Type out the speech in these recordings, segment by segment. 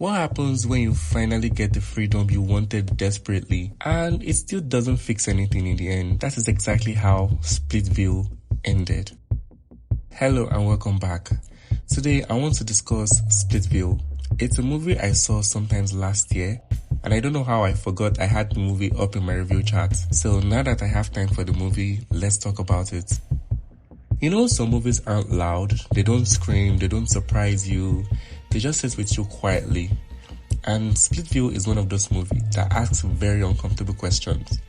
What happens when you finally get the freedom you wanted desperately and it still doesn't fix anything in the end? That is exactly how Splitsville ended. Hello and welcome back. Today I want to discuss Splitsville. It's a movie I saw sometimes last year and I don't know how I forgot I had the movie up in my review chart. So now that I have time for the movie, let's talk about it. You know, some movies aren't loud, they don't scream, they don't surprise you, they just sit with you quietly. And Splitville is one of those movies that asks very uncomfortable questions.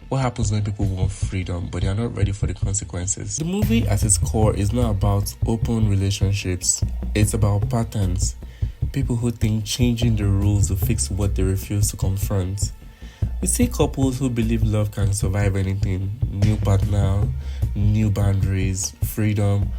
What happens when people want freedom but they are not ready for the consequences? The movie at its core is not about open relationships, it's about patterns. People who think changing the rules will fix what they refuse to confront. We see couples who believe love can survive anything, new partner, new boundaries, freedom,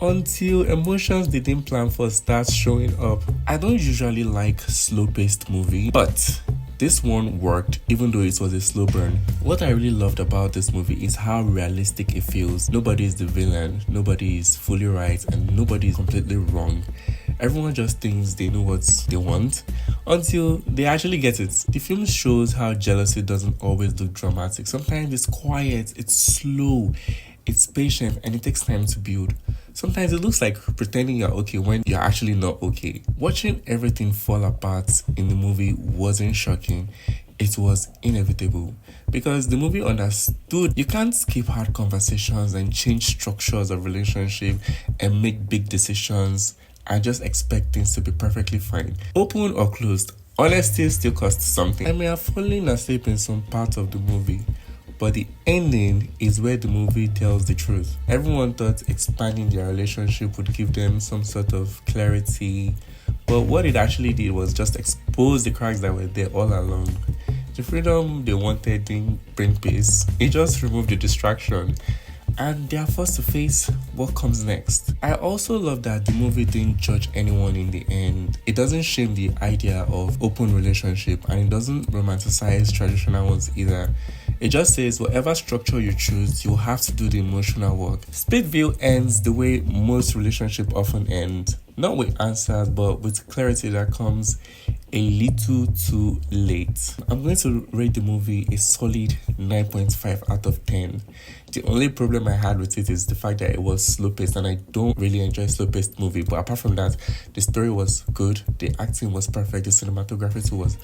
until emotions they didn't plan for start showing up. I don't usually like slow-paced movie, but this one worked even though it was a slow burn. What I really loved about this movie is how realistic it feels. Nobody is the villain, nobody is fully right, and nobody is completely wrong. Everyone just thinks they know what they want until they actually get it. The film shows how jealousy doesn't always look dramatic. Sometimes it's quiet, it's slow, it's patient, and it takes time to build. Sometimes it looks like pretending you're okay when you're actually not okay. Watching everything fall apart in the movie wasn't shocking. It was inevitable because the movie understood you can't skip hard conversations and change structures of relationship and make big decisions and just expect things to be perfectly fine. Open or closed, honesty still costs something. I may have fallen asleep in some parts of the movie, but the ending is where the movie tells the truth. Everyone thought expanding their relationship would give them some sort of clarity, but what it actually did was just expose the cracks that were there all along. The freedom they wanted didn't bring peace, it just removed the distraction. And they are forced to face what comes next. I also love that the movie didn't judge anyone in the end. It doesn't shame the idea of open relationship and it doesn't romanticize traditional ones either. It just says whatever structure you choose, you have to do the emotional work. Splitville ends the way most relationships often end. Not with answers, but with clarity that comes a little too late. I'm going to rate the movie a solid 9.5 out of 10. The only problem I had with it is the fact that it was slow-paced and I don't really enjoy slow-paced movie. But apart from that, the story was good, the acting was perfect, the cinematography too was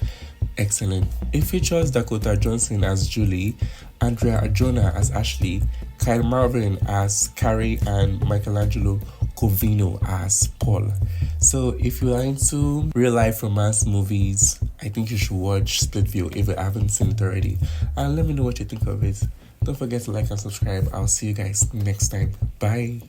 excellent. It features Dakota Johnson as Julie, Andrea Arjona as Ashley, Kyle Marvin as Carrie, and Michelangelo Covino as Paul. So if you are into real life romance movies, I think you should watch Splitville if you haven't seen it already. And let me know what you think of it. Don't forget to like and subscribe. I'll see you guys next time. Bye.